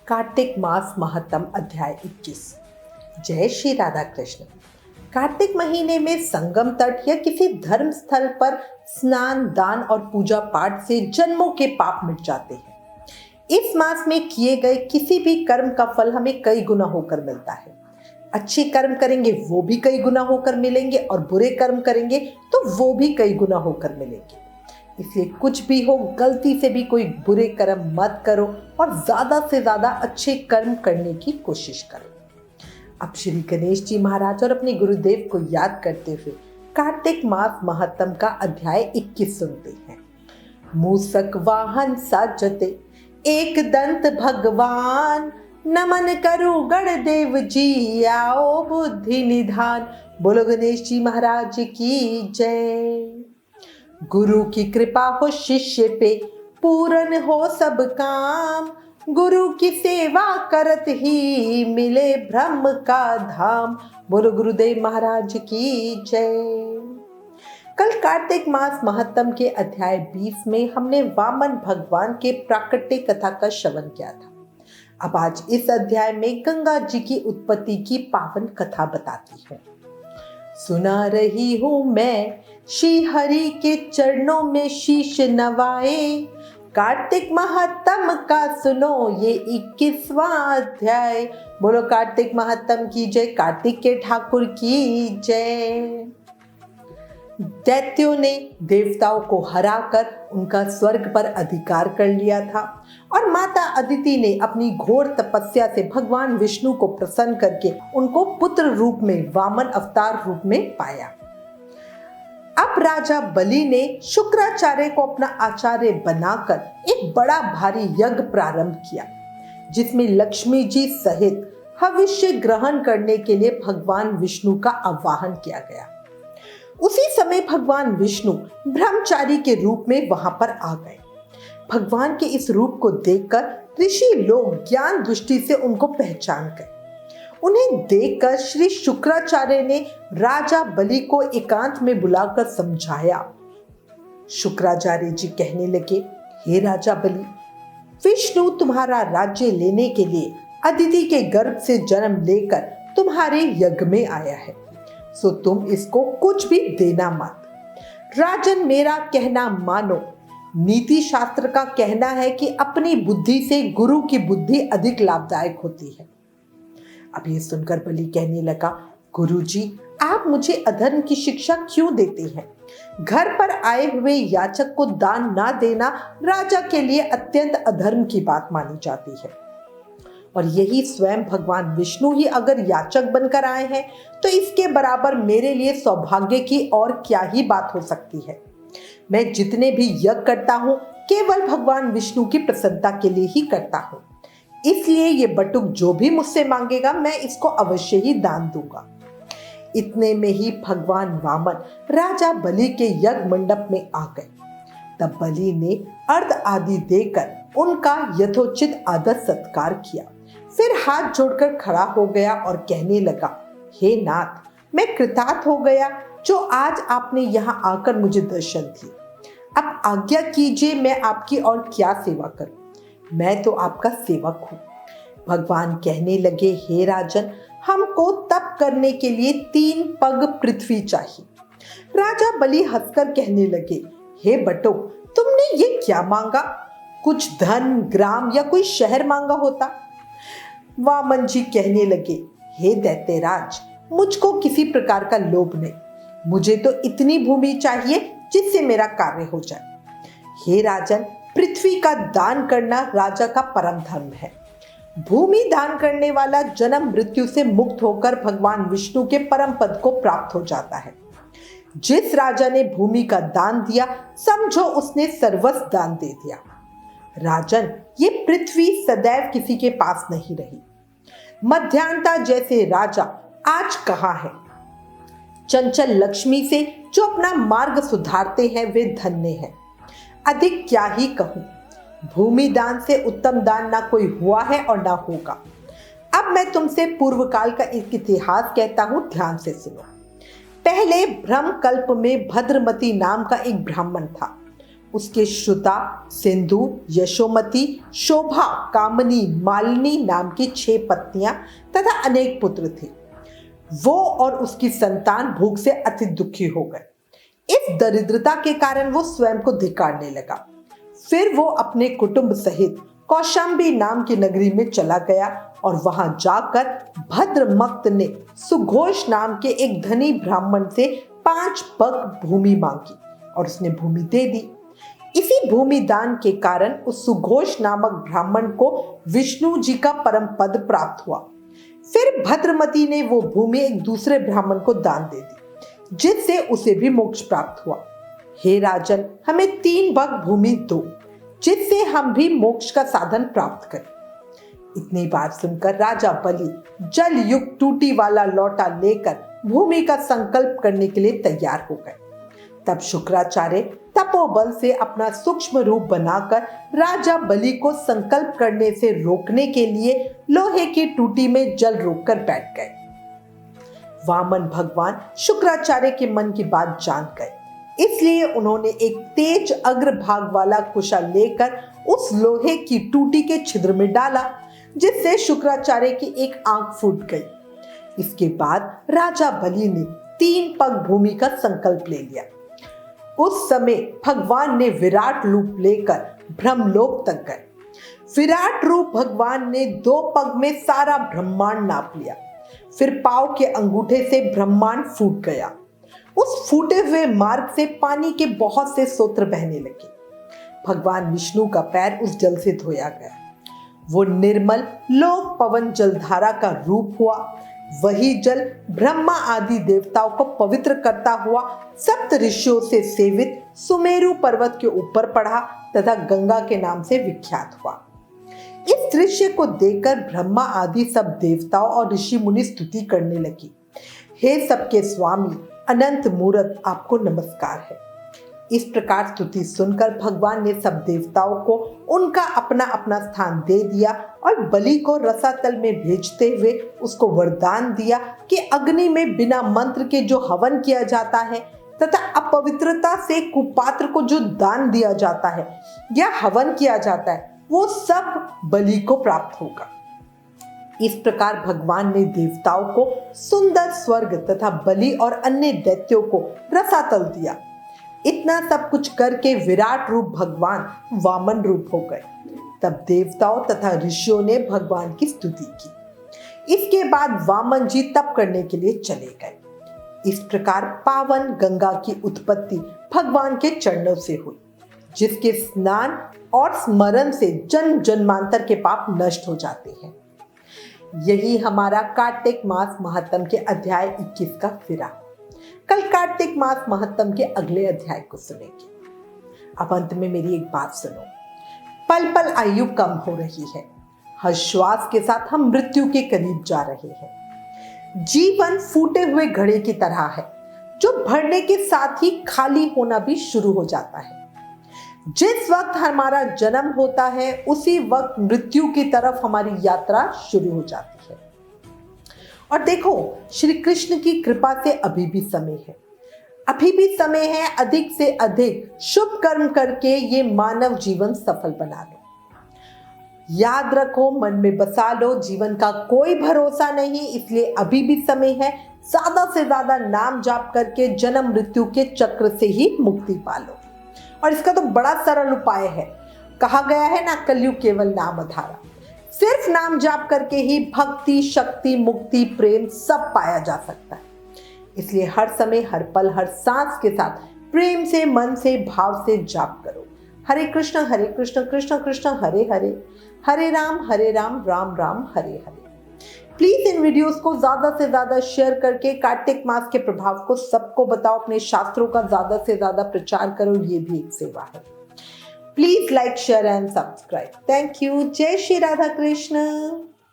कार्तिक मास महत्तम अध्याय 21। जय श्री राधा कृष्ण। कार्तिक महीने में संगम तट या किसी धर्म स्थल पर स्नान, दान और पूजा पाठ से जन्मों के पाप मिट जाते हैं। इस मास में किए गए किसी भी कर्म का फल हमें कई गुना होकर मिलता है। अच्छे कर्म करेंगे वो भी कई गुना होकर मिलेंगे और बुरे कर्म करेंगे तो वो भी कई गुना होकर मिलेंगे। इसलिए कुछ भी हो, गलती से भी कोई बुरे कर्म मत करो और ज्यादा से ज्यादा अच्छे कर्म करने की कोशिश करो। अब श्री गणेश जी महाराज और अपने गुरुदेव को याद करते हुए कार्तिक मास महत्तम का अध्याय 21 सुनते हैं। मूसक वाहन साजते एक दंत भगवान, नमन करो गणदेव जी आओ बुद्धि निधान। बोलो गणेश जी महाराज की जय। गुरु की कृपा हो शिष्य पे, पूर्ण हो सब काम। गुरु की सेवा करत ही मिले ब्रह्म का धाम। बोलो गुरुदेव महाराज की जय। कल कार्तिक मास महत्तम के अध्याय 20 में हमने वामन भगवान के प्राकट्य कथा का श्रवण किया था। अब आज इस अध्याय में गंगा जी की उत्पत्ति की पावन कथा बताती हूँ। सुना रही हूँ मैं श्री हरि के चरणों में शीश नवाए। कार्तिक महत्तम का सुनो ये 21वां अध्याय। बोलो कार्तिक महत्तम की जय, कार्तिक के ठाकुर की जय। दैत्यों ने देवताओं को हराकर उनका स्वर्ग पर अधिकार कर लिया था और माता अदिति ने अपनी घोर तपस्या से भगवान विष्णु को प्रसन्न करके उनको पुत्र रूप में, वामन अवतार रूप में पाया। अब राजा बलि ने शुक्राचार्य को अपना आचार्य बनाकर एक बड़ा भारी यज्ञ प्रारंभ किया, जिसमें लक्ष्मी जी सहित भविष्य ग्रहण करने के लिए भगवान विष्णु का आवाहन किया गया। उसी समय भगवान विष्णु ब्रह्मचारी के रूप में वहां पर आ गए। भगवान के इस रूप को देखकर ऋषि लोग ज्ञान दृष्टि से उनको पहचान गए। उन्हें देखकर श्री शुक्राचार्य ने राजा बलि को एकांत में बुलाकर समझाया। शुक्राचार्य जी कहने लगे, हे राजा बलि, विष्णु तुम्हारा राज्य लेने के लिए अदिति के गर्भ से जन्म लेकर तुम्हारे यज्ञ में आया है, सो तुम इसको कुछ भी देना मत। राजन, मेरा कहना मानो। नीति शास्त्र का कहना है कि अपनी बुद्धि से गुरु की बुद्धि अधिक लाभदायक होती है। अब ये सुनकर बलि कहने लगा, गुरुजी, आप मुझे अधर्म की शिक्षा क्यों देते हैं? घर पर आए हुए याचक को दान ना देना राजा के लिए अत्यंत अधर्म की बात मानी जाती है, और यही स्वयं भगवान विष्णु ही अगर याचक बनकर आए हैं तो इसके बराबर मेरे लिए सौभाग्य की और क्या ही बात हो सकती है। मैं जितने भी यज्ञ करता हूँ केवल भगवान विष्णु की प्रसन्नता के लिए ही करता हूँ, इसलिए ये बटुक जो भी मुझसे मांगेगा मैं इसको अवश्य ही दान दूंगा। इतने में ही भगवान वामन राजा बलि के यज्ञ मंडप में आ गए। तब बलि ने अर्घ आदि देकर उनका यथोचित आदर सत्कार किया, फिर हाथ जोड़कर खड़ा हो गया और कहने लगा, हे नाथ, मैं कृतार्थ हो गया जो आज आपने यहाँ आकर मुझे दर्शन दिए। अब आज्ञा कीजिए, मैं आपकी और क्या सेवा करूं? मैं तो आपका सेवक हूँ। भगवान कहने लगे, हे राजन, हमको तप करने के लिए 3 पग पृथ्वी चाहिए। राजा बलि हंसकर कहने लगे, हे बटो, तुमने ये क्या मांगा? कुछ धन, ग्राम या कोई शहर मांगा होता। वामन जी कहने लगे, हे दैत्यराज, मुझको किसी प्रकार का लोभ नहीं। मुझे तो इतनी भूमि चाहिए जिससे मेरा कार्य हो जाए। हे राजन, पृथ्वी का दान करना राजा का परम धर्म है। भूमि दान करने वाला जन्म मृत्यु से मुक्त होकर भगवान विष्णु के परम पद को प्राप्त हो जाता है। जिस राजा ने भूमि का दान दिया, समझो उसने सर्वस्व दान दे दिया। राजन, ये पृथ्वी सदैव किसी के पास नहीं रही। मध्यांता जैसे राजा आज कहाँ है? चंचल लक्ष्मी से जो अपना मार्ग सुधारते हैं वे धन्य हैं। अधिक क्या ही कहूं, भूमि दान से उत्तम दान ना कोई हुआ है और ना होगा। अब मैं तुमसे पूर्व काल का एक इतिहास कहता हूं, ध्यान से सुनो। पहले ब्रह्म कल्प में भद्रमती नाम का एक ब्राह्मण था। उसके श्रुता, सिंदूर, यशोमती, शोभा, कामनी, मालिनी नाम की 6 पत्नियां तथा अनेक पुत्र थे। वो और उसकी संतान भूख से अति दुखी हो गए। इस दरिद्रता के कारण वो स्वयं को धिक्कारने लगा। फिर वो अपने कुटुंब सहित कौशाम्बी नाम की नगरी में चला गया और वहां जाकर भद्रमक्त ने सुघोष नाम के एक धनी ब्राह्मण से 5 पग भूमि मांगी और उसने भूमि दे दी। इसी भूमि दान के कारण उस सुघोष नामक ब्राह्मण को विष्णु जी का परम पद प्राप्त हुआ। फिर भद्रमती ने वो भूमि एक दूसरे ब्राह्मण को दान दे दी, जिससे उसे भी मोक्ष प्राप्त हुआ। हे राजन, हमें 3 पग भूमि दो, जिससे हम भी मोक्ष का साधन प्राप्त करें। इतनी बात सुनकर राजा बलि जल युक्त टूटी वाला लोटा लेकर भूमि का संकल्प करने के लिए तैयार हो गए। तब शुक्राचार्य तपोबल से अपना सूक्ष्म रूप बनाकर राजा बलि को संकल्प करने से रोकने के लिए लोहे की टूटी में जल रोककर बैठ गए। वामन भगवान शुक्राचार्य के मन की बात जान गए, इसलिए उन्होंने एक तेज अग्रभाग वाला कुशा लेकर उस लोहे की टूटी के छिद्र में डाला, जिससे शुक्राचार्य की एक आंख फूट गई। इसके बाद राजा बलि ने 3 पग भूमि का संकल्प ले लिया। उस समय भगवान ने विराट रूप लेकर ब्रह्मलोक तक गए। विराट रूप भगवान ने 2 पग में सारा ब्रह्मांड नाप लिया। फिर पांव के अंगूठे से ब्रह्मांड फूट गया। उस फूटे हुए मार्ग से पानी के बहुत से स्रोत बहने लगे। भगवान विष्णु का पैर उस जल से धोया गया। वो निर्मल लोक पवन जलधारा का रूप हुआ। वही जल ब्रह्मा आदि देवताओं को पवित्र करता हुआ सप्त ऋषियों से सेवित सुमेरु पर्वत के ऊपर पड़ा तथा गंगा के नाम से विख्यात हुआ। इस दृश्य को देखकर ब्रह्मा आदि सब देवताओं और ऋषि मुनि स्तुति करने लगी। हे सबके स्वामी अनंत मूर्त, आपको नमस्कार है। इस प्रकार स्तुति सुनकर भगवान ने सब देवताओं को उनका अपना अपना स्थान दे दिया और बलि को रसातल में भेजते हुए उसको वरदान दिया कि अग्नि में बिना मंत्र के जो हवन किया जाता है तथा अपवित्रता से कुपात्र को जो दान दिया जाता है या हवन किया जाता है, वो सब बलि को प्राप्त होगा। इस प्रकार भगवान ने देवताओं को सुंदर स्वर्ग तथा बलि और अन्य दैत्यों को रसातल दिया। इतना सब कुछ करके विराट रूप भगवान वामन रूप हो गए। तब देवताओं तथा ऋषियों ने भगवान की स्तुति की। इसके बाद वामन जी तप करने के लिए चले गए। इस प्रकार पावन गंगा की उत्पत्ति भगवान के चरणों से हुई, जिसके स्नान और स्मरण से जन्म जन्मांतर के पाप नष्ट हो जाते हैं। यही हमारा कार्तिक मास महात्म के अध्याय 21 का फिरा। कल कार्तिक मास महात्म के अगले अध्याय को सुनेंगे। अब अंत में मेरी एक बात सुनो। पल पल आयु कम हो रही है। हर श्वास के साथ हम मृत्यु के करीब जा रहे हैं। जीवन फूटे हुए घड़े की तरह है, जो भरने के साथ ही खाली होना भी शुरू हो जाता है। जिस वक्त हमारा जन्म होता है, उसी वक्त मृत्यु की तरफ हमारी यात्रा शुरू हो जाती है। और देखो, श्री कृष्ण की कृपा से अभी भी समय है। अभी भी समय है अधिक से अधिक शुभ कर्म करके ये मानव जीवन सफल बना लो। याद रखो, मन में बसा लो, जीवन का कोई भरोसा नहीं, इसलिए अभी भी समय है। ज्यादा से ज्यादा नाम जाप करके जन्म मृत्यु के चक्र से ही मुक्ति पालो। और इसका तो बड़ा सरल उपाय है। कहा गया है ना, कलयुग केवल नाम आधारा। सिर्फ नाम जाप करके ही भक्ति, शक्ति, मुक्ति, प्रेम सब पाया जा सकता है। इसलिए हर समय, हर पल, हर सांस के साथ प्रेम से, मन से, भाव से जाप करो। हरे कृष्ण कृष्ण कृष्ण हरे हरे, हरे Ram Ram Ram Hare Hare. Please in videos को ज्यादा से ज्यादा शेयर करके कार्तिक मास के प्रभाव को सबको बताओ। अपने शास्त्रों का ज्यादा से ज्यादा प्रचार करो, ये भी एक सेवा है। Please like, share and subscribe. Thank you. जय श्री राधा कृष्ण।